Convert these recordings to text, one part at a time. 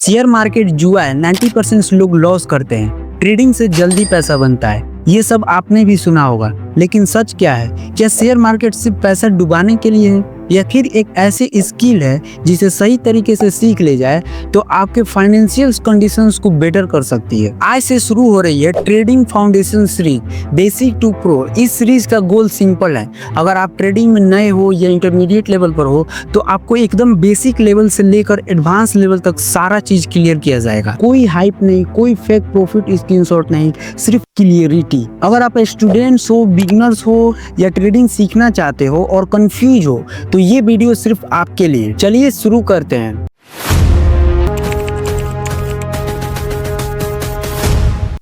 Share market जुआ है, 90% लोग लॉस करते हैं। ट्रेडिंग से जल्दी पैसा बनता है, ये सब आपने भी सुना होगा। लेकिन सच क्या है? क्या शेयर मार्केट सिर्फ पैसा डुबाने के लिए है, या फिर एक ऐसी स्किल है जिसे सही तरीके से सीख ले जाए तो आपके फाइनेंशियल कंडीशंस को बेटर कर सकती है। आज से शुरू हो रही है trading foundation series, basic to pro. इस सीरीज का गोल सिंपल है। अगर आप ट्रेडिंग में नए हो या इंटरमीडिएट लेवल पर हो तो आपको एकदम बेसिक लेवल से लेकर एडवांस लेवल तक सारा चीज क्लियर किया जाएगा। कोई हाइप नहीं, कोई फेक प्रॉफिट स्क्रीनशॉट नहीं, सिर्फ क्लियरिटी। अगर आप स्टूडेंट्स हो, बिगिनर्स हो या ट्रेडिंग सीखना चाहते हो और कंफ्यूज हो तो ये वीडियो सिर्फ आपके लिए। चलिए शुरू करते हैं।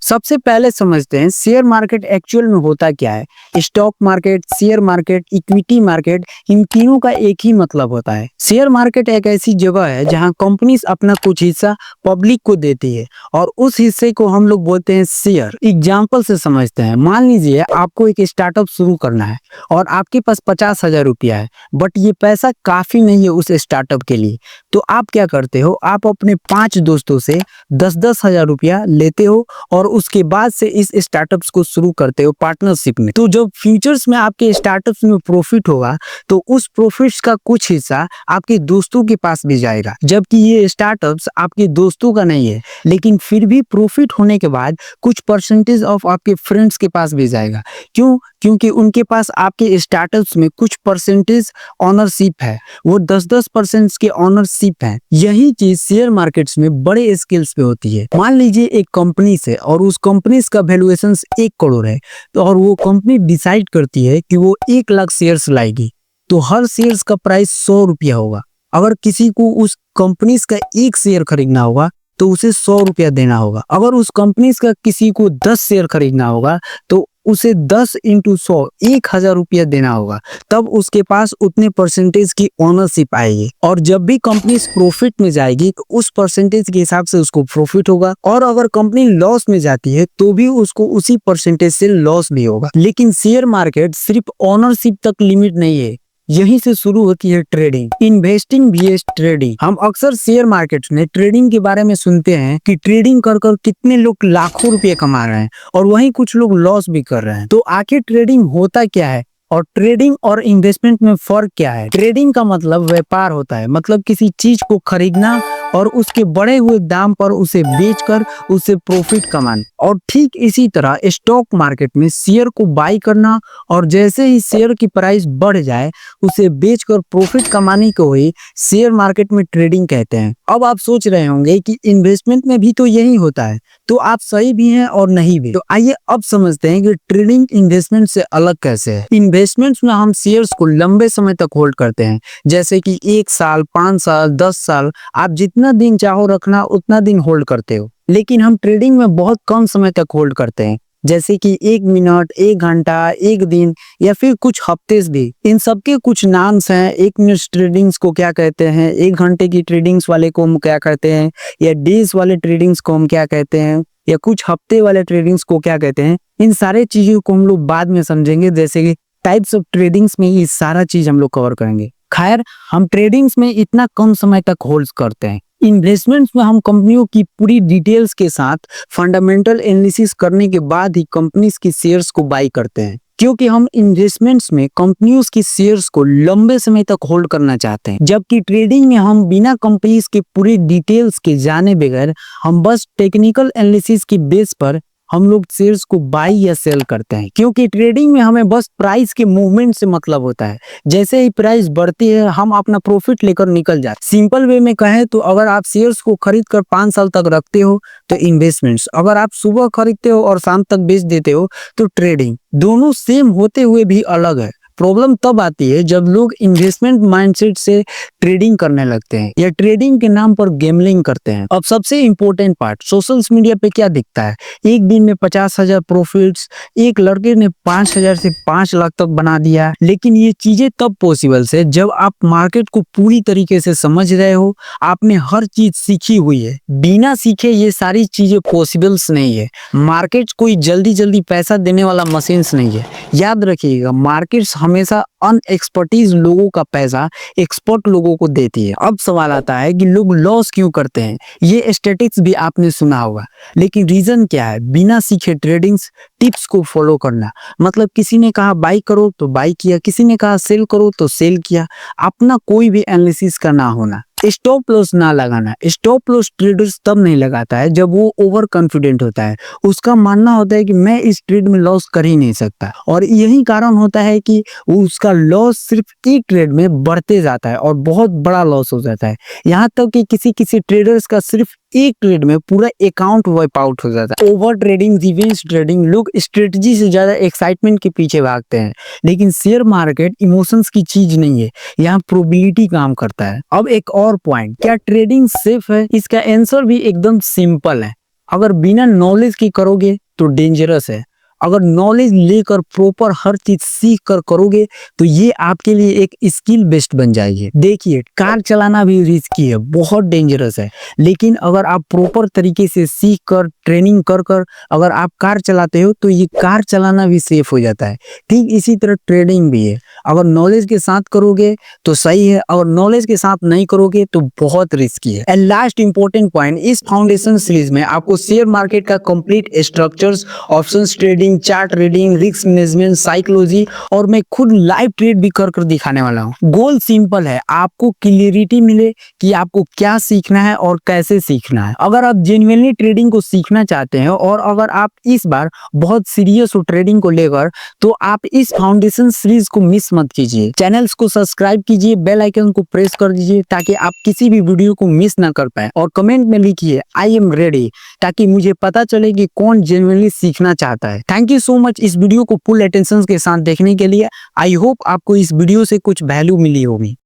सबसे पहले समझते हैं शेयर मार्केट एक्चुअल में होता क्या है। Stock market, share market, equity market, इन तीनों का एक ही मतलब होता है। शेयर मार्केट एक ऐसी जगह है जहां कंपनीज अपना कुछ हिस्सा पब्लिक को देती है और उस हिस्से को हम लोग बोलते हैं शेयर। एग्जाम्पल से समझते हैं। मान लीजिए आपको एक स्टार्टअप शुरू करना है और आपके पास 50,000 रुपया है, बट ये पैसा काफी नहीं है उस स्टार्टअप के लिए। तो आप क्या करते हो? आप अपने 5 दोस्तों से 10-10 हजार रुपया लेते हो और उसके बाद से इस स्टार्टअप्स को शुरू करते हो पार्टनरशिप में। तो जब फ्यूचर्स में आपके स्टार्टअप्स में प्रॉफिट होगा तो उस प्रॉफिट्स का कुछ हिस्सा आपके दोस्तों के पास भी जाएगा। जबकि ये स्टार्टअप्स आपके दोस्तों का नहीं है, लेकिन फिर भी प्रॉफिट होने के बाद कुछ परसेंटेज ऑफ आपके फ्रेंड्स के पास भी जाएगा। क्यों? क्योंकि उनके पास आपके स्टार्टअप्स में कुछ परसेंटेज ऑनरशिप है, वो 10-10% के ऑनरशिप है। यही चीज शेयर मार्केट्स में बड़े स्केल्स पे होती है। मान लीजिए एक कंपनी से और उस कंपनी का वैल्यूएशन 1 करोड़ है, तो और वो कंपनी डिसाइड करती है कि वो 1 लाख शेयर्स लाएगी, तो हर शेयर्स का प्राइस 100 रुपया होगा। अगर किसी को उस कंपनी का 1 शेयर खरीदना होगा तो उसे 100 रुपया देना होगा। अगर उस कंपनी का किसी को 10 शेयर खरीदना होगा तो उसे 10 × 100 1000 रुपया देना होगा। तब उसके पास उतने परसेंटेज की ओनरशिप आएगी और जब भी कंपनी प्रॉफिट में जाएगी तो उस परसेंटेज के हिसाब से उसको प्रॉफिट होगा, और अगर कंपनी लॉस में जाती है तो भी उसको उसी परसेंटेज से लॉस भी होगा। लेकिन शेयर मार्केट सिर्फ ओनरशिप तक लिमिट नहीं है, यहीं से शुरू होती है ट्रेडिंग। Investing vs trading. हम अक्सर शेयर मार्केट में ट्रेडिंग के बारे में सुनते हैं कि ट्रेडिंग कर कर कितने लोग लाखों रुपए कमा रहे हैं और वहीं कुछ लोग लॉस भी कर रहे हैं। तो आखिर ट्रेडिंग होता क्या है और ट्रेडिंग और इन्वेस्टमेंट में फर्क क्या है? ट्रेडिंग का मतलब व्यापार होता है, मतलब किसी चीज को खरीदना और उसके बढ़े हुए दाम पर उसे बेचकर उससे प्रॉफिट कमाना। और ठीक इसी तरह स्टॉक मार्केट में शेयर को बाई करना और जैसे ही शेयर की प्राइस बढ़ जाए उसे बेचकर प्रॉफिट कमाने को ही शेयर मार्केट में ट्रेडिंग कहते हैं। अब आप सोच रहे होंगे कि इन्वेस्टमेंट में भी तो यही होता है, तो आप सही भी हैं और नहीं भी। तो आइए अब समझते हैं कि ट्रेडिंग इन्वेस्टमेंट से अलग कैसे है। इन्वेस्टमेंट्स में हम शेयर्स को लंबे समय तक होल्ड करते हैं, जैसे कि 1 साल, 5 साल, 10 साल, आप जितना दिन चाहो रखना उतना दिन होल्ड करते हो। लेकिन हम ट्रेडिंग में बहुत कम समय तक होल्ड करते हैं, जैसे कि 1 मिनट, 1 घंटा, 1 दिन या फिर कुछ हफ्ते भी। इन सबके कुछ नाम्स हैं। 1 मिनट ट्रेडिंग्स को क्या कहते हैं, 1 घंटे की ट्रेडिंग्स वाले को हम क्या कहते हैं, या डेज वाले ट्रेडिंग्स को हम क्या कहते हैं, या कुछ हफ्ते वाले ट्रेडिंग्स को क्या कहते हैं। इन सारे चीजों को हम लोग बाद में समझेंगे, जैसे कि टाइप्स ऑफ ट्रेडिंग्स में ये सारा चीज हम लोग कवर करेंगे। खैर, हम ट्रेडिंग्स में इतना कम समय तक होल्ड करते हैं। इन्वेस्टमेंट्स में हम कंपनियों की पूरी डिटेल्स के साथ फंडामेंटल एनालिसिस करने के बाद ही कंपनीज की शेयर्स को बाई करते हैं, क्योंकि हम इन्वेस्टमेंट्स में कंपनियों की शेयर्स को लंबे समय तक होल्ड करना चाहते हैं। जबकि ट्रेडिंग में हम बिना कंपनीज के पूरी डिटेल्स के जाने बगैर हम बस टेक्निकल एनालिसिस की बेस पर हम लोग शेयर्स को बाई या सेल करते हैं। क्योंकि ट्रेडिंग में हमें बस प्राइस के मूवमेंट से मतलब होता है। जैसे ही प्राइस बढ़ती है हम अपना प्रॉफिट लेकर निकल जाते। सिंपल वे में कहें तो अगर आप शेयर्स को खरीद कर 5 साल तक रखते हो तो इन्वेस्टमेंट्स, अगर आप सुबह खरीदते हो और शाम तक बेच देते हो तो ट्रेडिंग। दोनों सेम होते हुए भी अलग है। प्रॉब्लम तब आती है जब लोग इन्वेस्टमेंट माइंडसेट से ट्रेडिंग करने लगते हैं या ट्रेडिंग के नाम पर गैम्बलिंग करते हैं। अब सबसे इंपॉर्टेंट पार्ट, सोशल मीडिया पे क्या दिखता है? एक दिन में 50,000 प्रॉफिट्स, एक लड़के ने 5,000 से 5 लाख तक बना दिया। लेकिन ये चीजें तब पॉसिबल है जब आप मार्केट को पूरी तरीके से समझ रहे हो, आपने हर चीज सीखी हुई है। बिना सीखे ये सारी चीजें पॉसिबल्स नहीं है। मार्केट कोई जल्दी जल्दी पैसा देने वाला मशीन्स नहीं है। याद रखिएगा, मार्केट्स हमेशा अनएक्सपर्टीज लोगों का पैसा एक्सपर्ट लोगों को देती है। अब सवाल आता है कि लोग लॉस क्यों करते हैं। ये स्टैटिस्टिक्स भी आपने सुना होगा, लेकिन रीजन क्या है? बिना सीखे ट्रेडिंग्स टिप्स को फॉलो करना। मतलब किसी ने कहा बाई करो तो बाई किया, किसी ने कहा सेल करो तो सेल किया। अपना कोई भी एनालिसिस का ना होना। स्टॉप लॉस ना लगाना। स्टॉप लॉस ट्रेडर्स तब नहीं लगाता है जब वो ओवर कॉन्फिडेंट होता है। उसका मानना होता है कि मैं इस ट्रेड में लॉस कर ही नहीं सकता, और यही कारण होता है कि उसका लॉस सिर्फ एक ट्रेड में बढ़ते जाता है और बहुत बड़ा लॉस हो जाता है। यहाँ तक कि किसी किसी ट्रेडर्स का सिर्फ एक ट्रेड में पूरा अकाउंट वाइप आउट हो जाता है। ओवर ट्रेडिंग, रिवेंज ट्रेडिंग, लोग स्ट्रेटजी से ज्यादा एक्साइटमेंट के पीछे भागते हैं, लेकिन शेयर मार्केट इमोशंस की चीज नहीं है, यहाँ प्रोबेबिलिटी काम करता है। अब एक और पॉइंट, क्या ट्रेडिंग सेफ है? इसका आंसर भी एकदम सिंपल है। अगर बिना नॉलेज की करोगे तो डेंजरस है। अगर नॉलेज लेकर प्रॉपर हर चीज सीख कर करोगे तो ये आपके लिए एक स्किल बेस्ड बन जाएगी। देखिए, कार चलाना भी रिस्की है, बहुत डेंजरस है, लेकिन अगर आप प्रॉपर तरीके से सीख कर ट्रेनिंग कर कर अगर आप कार चलाते हो तो ये कार चलाना भी सेफ हो जाता है। ठीक इसी तरह ट्रेडिंग भी है। अगर नॉलेज के साथ करोगे तो सही है, अगर नॉलेज के साथ नहीं करोगे तो बहुत रिस्की है। एंड लास्ट इंपॉर्टेंट पॉइंट, इस फाउंडेशन सीरीज में आपको शेयर मार्केट का complete structures, options trading, chart reading, risk management, psychology, और मैं खुद लाइव ट्रेड भी कर कर दिखाने वाला हूँ। गोल सिंपल है, आपको क्लियरिटी मिले कि आपको क्या सीखना है और कैसे सीखना है। अगर आप जेन्युइनली ट्रेडिंग को सीखना चाहते हैं और अगर आप इस बार बहुत सीरियस हो ट्रेडिंग को लेकर, तो आप इस फाउंडेशन सीरीज को मिस मत कीजिए। चैनल्स को सब्सक्राइब कीजिए, बेल आइकन को प्रेस कर दीजिए ताकि आप किसी भी वीडियो को मिस ना कर पाए, और कमेंट में लिखिए आई एम रेडी, ताकि मुझे पता चले कि कौन जेन्युइनली सीखना चाहता है। थैंक यू सो मच इस वीडियो को फुल अटेंशन के साथ देखने के लिए। आई होप आपको इस वीडियो से कुछ वैल्यू मिली होगी।